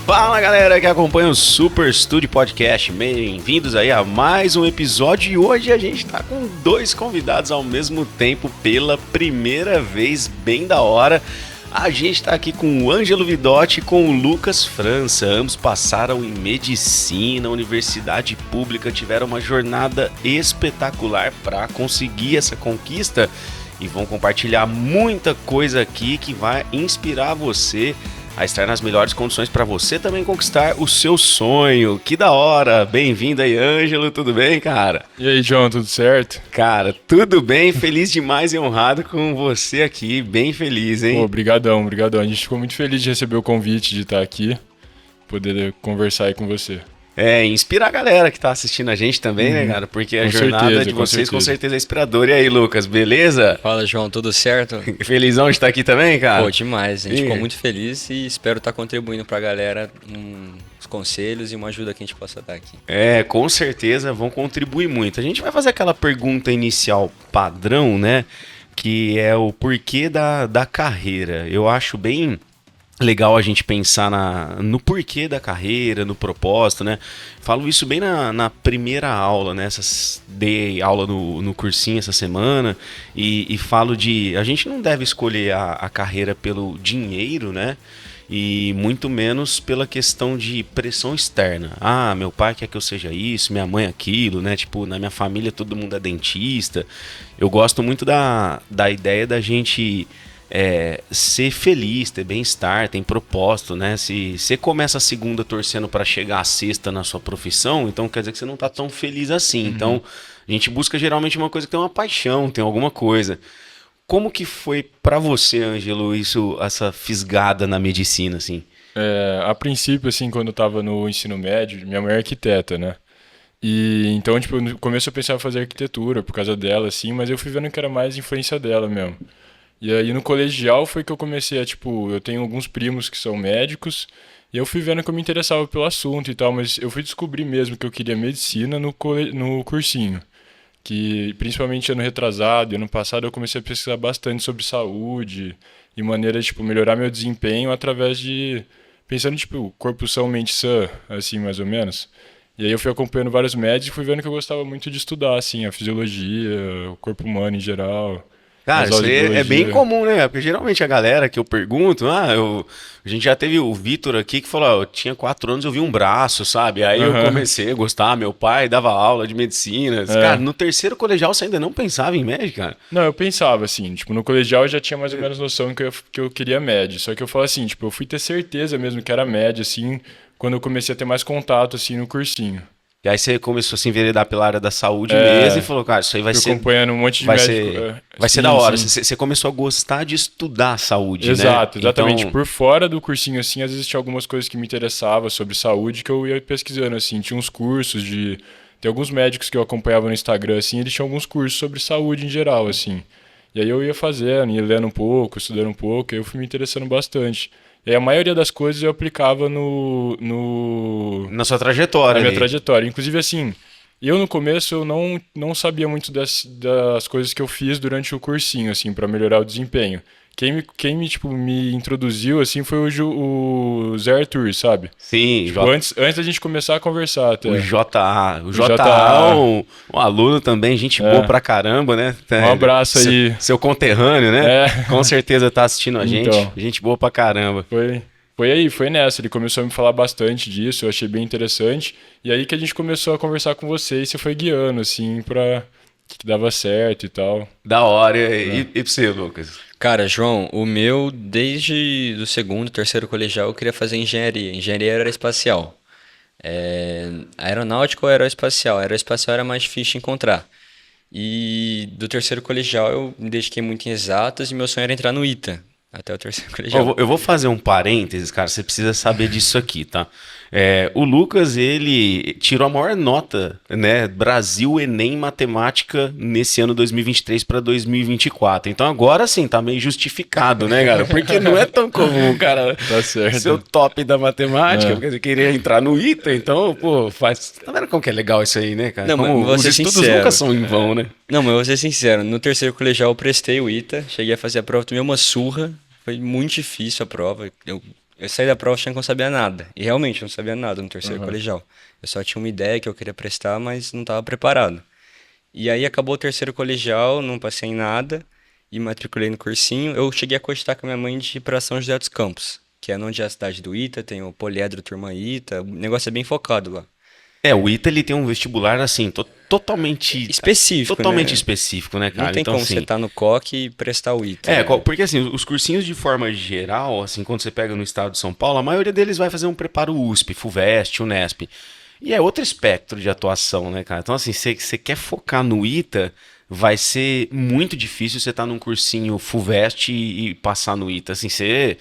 Fala galera que acompanha o Super Studio Podcast, bem-vindos aí a mais um episódio e hoje a gente tá com dois convidados ao mesmo tempo pela primeira vez, bem da hora. A gente tá aqui com o Ângelo Vidotti e com o Lucas França, ambos passaram em medicina, universidade pública, tiveram uma jornada espetacular para conseguir essa conquista e vão compartilhar muita coisa aqui que vai inspirar você a estar nas melhores condições para você também conquistar o seu sonho. Que da hora! Bem-vindo aí, Ângelo, tudo bem, cara? E aí, João, tudo certo? Cara, tudo bem, feliz demais e honrado com você aqui, bem feliz, hein? Obrigadão. A gente ficou muito feliz de receber o convite de estar aqui, poder conversar aí com você. Inspira a galera que tá assistindo a gente também, né, cara? Porque a jornada de vocês com certeza é inspiradora. E aí, Lucas, beleza? Fala, João, tudo certo? Felizão de estar aqui também, cara? Pô, demais. A gente ficou muito feliz e espero estar contribuindo pra galera uns conselhos e uma ajuda que a gente possa dar aqui. Com certeza vão contribuir muito. A gente vai fazer aquela pergunta inicial padrão, né? Que é o porquê da carreira. Eu acho bem legal a gente pensar no porquê da carreira, no propósito, né? Falo isso bem na primeira aula, né? Dei aula no cursinho essa semana e falo a gente não deve escolher a carreira pelo dinheiro, né? E muito menos pela questão de pressão externa. Ah, meu pai quer que eu seja isso, minha mãe aquilo, né? Tipo, na minha família todo mundo é dentista. Eu gosto muito da ideia da gente ser feliz, ter bem-estar, ter propósito, né? Se você começa a segunda torcendo para chegar à sexta na sua profissão, então quer dizer que você não tá tão feliz assim. Uhum. Então, a gente busca geralmente uma coisa que tem uma paixão, tem alguma coisa. Como que foi para você, Ângelo, essa fisgada na medicina, assim? A princípio, assim, quando eu tava no ensino médio, minha mãe é arquiteta, né? E então, tipo, no começo eu pensava em fazer arquitetura por causa dela, assim, mas eu fui vendo que era mais influência dela mesmo. E aí no colegial foi que eu comecei eu tenho alguns primos que são médicos, e eu fui vendo que eu me interessava pelo assunto e tal, mas eu fui descobrir mesmo que eu queria medicina no cursinho. Que principalmente ano retrasado e ano passado eu comecei a pesquisar bastante sobre saúde e maneira de melhorar meu desempenho através de pensando corpo são, mente sã, assim mais ou menos. E aí eu fui acompanhando vários médicos e fui vendo que eu gostava muito de estudar assim a fisiologia, o corpo humano em geral. Cara, isso aí é bem comum, né? Porque geralmente a galera que eu pergunto, a gente já teve o Vitor aqui que falou, eu tinha 4 anos, eu vi um braço, sabe? Aí eu comecei a gostar, meu pai dava aula de medicina. Cara, no terceiro colegial você ainda não pensava em médico, cara? Não, eu pensava assim, no colegial eu já tinha mais ou menos noção que eu queria médio. Só que eu falo assim, eu fui ter certeza mesmo que era médio, assim, quando eu comecei a ter mais contato, assim, no cursinho. E aí você começou a se enveredar pela área da saúde mesmo e falou, cara, isso aí vai ser... acompanhando um monte de médico. Vai ser da hora. Você começou a gostar de estudar a saúde, Exato, né? exatamente. Então... Por fora do cursinho, assim, às vezes tinha algumas coisas que me interessavam sobre saúde que eu ia pesquisando, assim. Tinha uns cursos Tem alguns médicos que eu acompanhava no Instagram, assim, eles tinham alguns cursos sobre saúde em geral, assim. E aí eu ia fazendo, ia lendo um pouco, estudando um pouco, e eu fui me interessando bastante. E aí a maioria das coisas eu aplicava na sua trajetória. Na minha trajetória. Inclusive, assim, eu no começo eu não sabia muito das coisas que eu fiz durante o cursinho, assim, para melhorar o desempenho. Quem me introduziu, assim, foi o Zé Arthur, sabe? Sim. Antes da gente começar a conversar até. O JA é um aluno também, gente boa pra caramba, né? Um abraço aí. Seu conterrâneo, né? Com certeza tá assistindo a gente. Então, gente boa pra caramba. Foi nessa. Ele começou a me falar bastante disso, eu achei bem interessante. E aí que a gente começou a conversar com você e você foi guiando, assim, pra que dava certo e tal. Da hora. E pra você, Lucas? Cara, João, o meu, desde o segundo, terceiro colegial, eu queria fazer engenharia aeroespacial. Aeronáutica ou aeroespacial? Aeroespacial era mais difícil de encontrar. E do terceiro colegial eu me dediquei muito em exatas e meu sonho era entrar no ITA, até o terceiro colegial. Eu vou fazer um parênteses, cara, você precisa saber disso aqui, tá? O Lucas, ele tirou a maior nota, né, Brasil Enem Matemática nesse ano 2023 para 2024. Então agora sim, tá meio justificado, né, cara? Porque não é tão comum, cara, tá certo. Ser o top da matemática, porque você queria entrar no ITA, então, pô, Tá vendo como que é legal isso aí, né, cara? Não, mas os estudos nunca são em vão, né? Não, mas eu vou ser sincero, no terceiro colegial eu prestei o ITA, cheguei a fazer a prova, tomei uma surra, foi muito difícil a prova, eu Eu saí da prova achando que eu não sabia nada. E realmente eu não sabia nada no terceiro colegial. Eu só tinha uma ideia que eu queria prestar, mas não estava preparado. E aí acabou o terceiro colegial, não passei em nada e matriculei no cursinho. Eu cheguei a cogitar com a minha mãe de ir para São José dos Campos, que é onde é a cidade do Ita, tem o Poliedro Turma Ita, o negócio é bem focado lá. O ITA ele tem um vestibular assim, totalmente Específico, totalmente né? específico, né, Não cara? tem Então como assim, você estar no COC e prestar o Ita, né? porque assim, os cursinhos de forma geral, assim, quando você pega no estado de São Paulo, a maioria deles vai fazer um preparo USP, FUVEST, Unesp. E é outro espectro de atuação, né, cara? Então assim, você quer focar no ITA, vai ser muito difícil você estar num cursinho FUVEST e passar no ITA, assim, você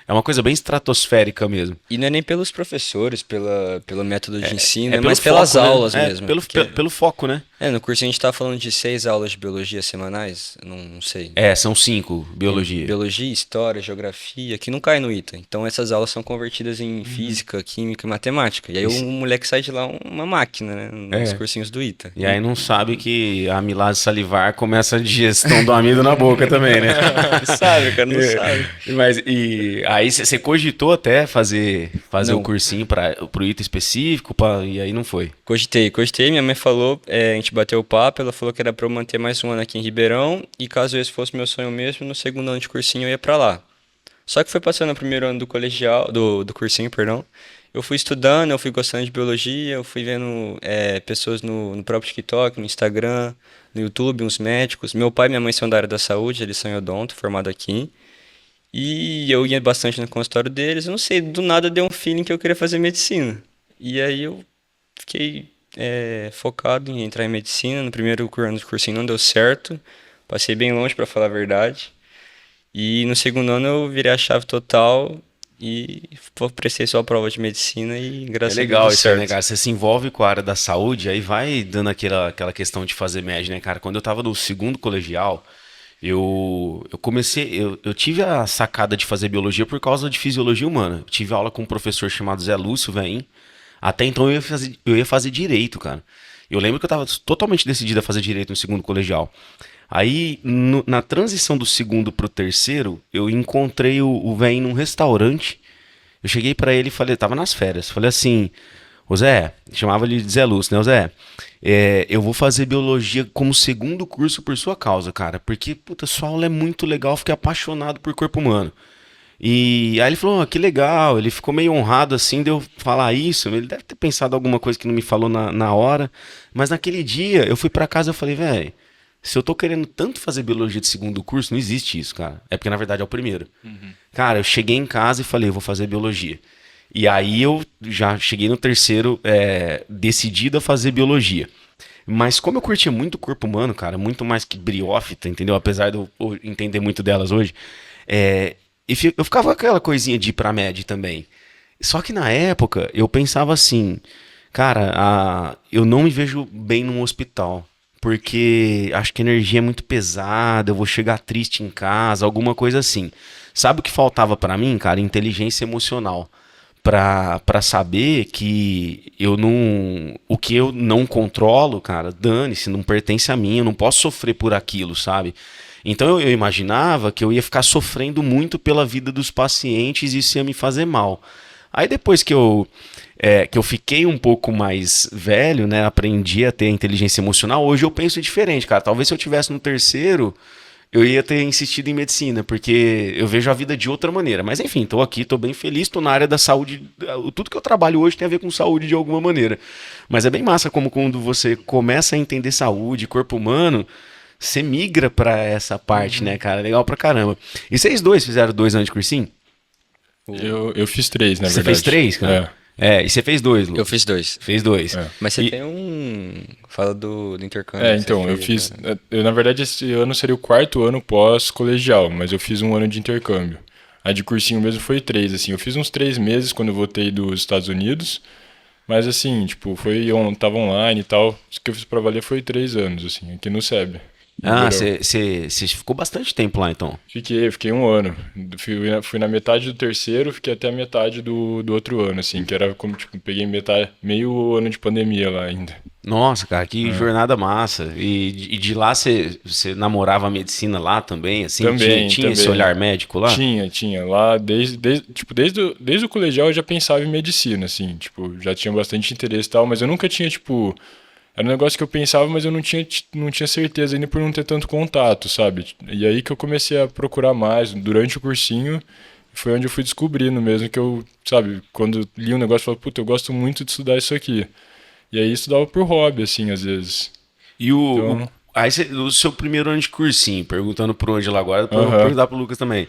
é uma coisa bem estratosférica mesmo. E não é nem pelos professores, pelo método de ensino, É é pelo mais pelas foco, né? aulas É, mesmo. pelo, Porque, pelo foco, né? no cursinho a gente tá falando de 6 aulas de biologia semanais, eu não sei. São 5, biologia. Biologia, história, geografia, que não cai no ITA. Então essas aulas são convertidas em física, química e matemática. E aí o moleque sai de lá uma máquina, né? Nos cursinhos do ITA. E aí não sabe que a amilase salivar começa a digestão do amido na boca também, né? Não sabe, cara, não sabe. Mas e aí você cogitou até fazer o Não. cursinho pro ITA específico, e aí não foi. Cogitei. Minha mãe falou, a gente bateu o papo, ela falou que era pra eu manter mais um ano aqui em Ribeirão, e caso esse fosse meu sonho mesmo, no segundo ano de cursinho eu ia pra lá. Só que foi passando o primeiro ano do colegial, do cursinho, perdão. Eu fui estudando, eu fui gostando de biologia, eu fui vendo pessoas no próprio TikTok, no Instagram, no YouTube, uns médicos. Meu pai e minha mãe são da área da saúde, eles são em odonto, formado aqui. E eu ia bastante no consultório deles, eu não sei, do nada deu um feeling que eu queria fazer medicina. E aí eu fiquei focado em entrar em medicina. No primeiro ano de cursinho não deu certo, passei bem longe para falar a verdade. E no segundo ano eu virei a chave total e prestei só a prova de medicina e É graças a Deus legal deu isso aí, né, certo. cara? Você se envolve com a área da saúde, aí vai dando aquela questão de fazer média, né, cara? Quando eu tava no segundo colegial, eu comecei, eu tive a sacada de fazer biologia por causa de fisiologia humana. Eu tive aula com um professor chamado Zé Lúcio, velho. Até então eu ia fazer direito, cara. Eu lembro que eu tava totalmente decidido a fazer direito no segundo colegial. Aí, na transição do segundo pro terceiro, eu encontrei o velho num restaurante. Eu cheguei pra ele e falei, tava nas férias. Falei assim, ô Zé, chamava ele de Zé Lúcio, né, ô Zé? Eu vou fazer biologia como segundo curso por sua causa, cara. Porque, puta, sua aula é muito legal, eu fiquei apaixonado por corpo humano. E aí ele falou, que legal, ele ficou meio honrado assim de eu falar isso, ele deve ter pensado alguma coisa que não me falou na hora, mas naquele dia eu fui pra casa e eu falei, velho, se eu tô querendo tanto fazer biologia de segundo curso, não existe isso, cara, é porque na verdade é o primeiro. Cara, eu cheguei em casa e falei, eu vou fazer biologia, e aí eu já cheguei no terceiro decidido a fazer biologia. Mas como eu curtia muito o corpo humano, cara, muito mais que briófita, entendeu? Apesar de eu entender muito delas hoje, eu ficava com aquela coisinha de ir pra med também. Só que na época eu pensava assim, cara, eu não me vejo bem num hospital. Porque acho que a energia é muito pesada, eu vou chegar triste em casa, alguma coisa assim. Sabe o que faltava pra mim, cara? Inteligência emocional. Pra saber que o que eu não controlo, cara, dane-se, não pertence a mim, eu não posso sofrer por aquilo, sabe? Então eu imaginava que eu ia ficar sofrendo muito pela vida dos pacientes e isso ia me fazer mal. Aí depois que eu fiquei um pouco mais velho, né, aprendi a ter inteligência emocional, hoje eu penso diferente, cara. Talvez se eu tivesse no terceiro, eu ia ter insistido em medicina, porque eu vejo a vida de outra maneira. Mas enfim, tô aqui, tô bem feliz, tô na área da saúde. Tudo que eu trabalho hoje tem a ver com saúde de alguma maneira. Mas é bem massa como quando você começa a entender saúde, corpo humano, você migra pra essa parte, né, cara? Legal pra caramba. E vocês dois fizeram 2 anos de cursinho? Eu fiz 3, na Você verdade. fez 3, cara? E você fez 2, Lu? Eu fiz 2. Fez 2. É. Mas você E- tem Fala do intercâmbio. que você Então, eu fez, fiz. né? Na verdade, esse ano seria o 4º ano pós-colegial, mas eu fiz um ano de intercâmbio. A de cursinho mesmo foi 3, assim. Eu fiz uns 3 meses quando eu voltei dos Estados Unidos, mas assim, tipo, tava online e tal. O que eu fiz pra valer foi 3 anos, assim, aqui no SEB. em Ah, Ribeirão. você ficou bastante tempo lá, então. Fiquei um ano. Fui na metade do terceiro, fiquei até a metade do outro ano, assim, que era como, tipo, peguei meio ano de pandemia lá ainda. Nossa, cara, que jornada massa. E de lá você namorava a medicina lá também, assim? Também, Tinha esse também. olhar médico lá? Tinha. Lá, desde o colegial eu já pensava em medicina, assim, tipo, já tinha bastante interesse e tal, mas eu nunca tinha, tipo, era um negócio que eu pensava, mas eu não tinha certeza ainda por não ter tanto contato, sabe? E aí que eu comecei a procurar mais, durante o cursinho, foi onde eu fui descobrindo mesmo que eu, sabe, quando li um negócio, eu falei, puta, eu gosto muito de estudar isso aqui. E aí estudava por hobby, assim, às vezes. E Então, o seu primeiro ano de cursinho, perguntando por onde lá agora, depois eu vou aham. perguntar pro Lucas também.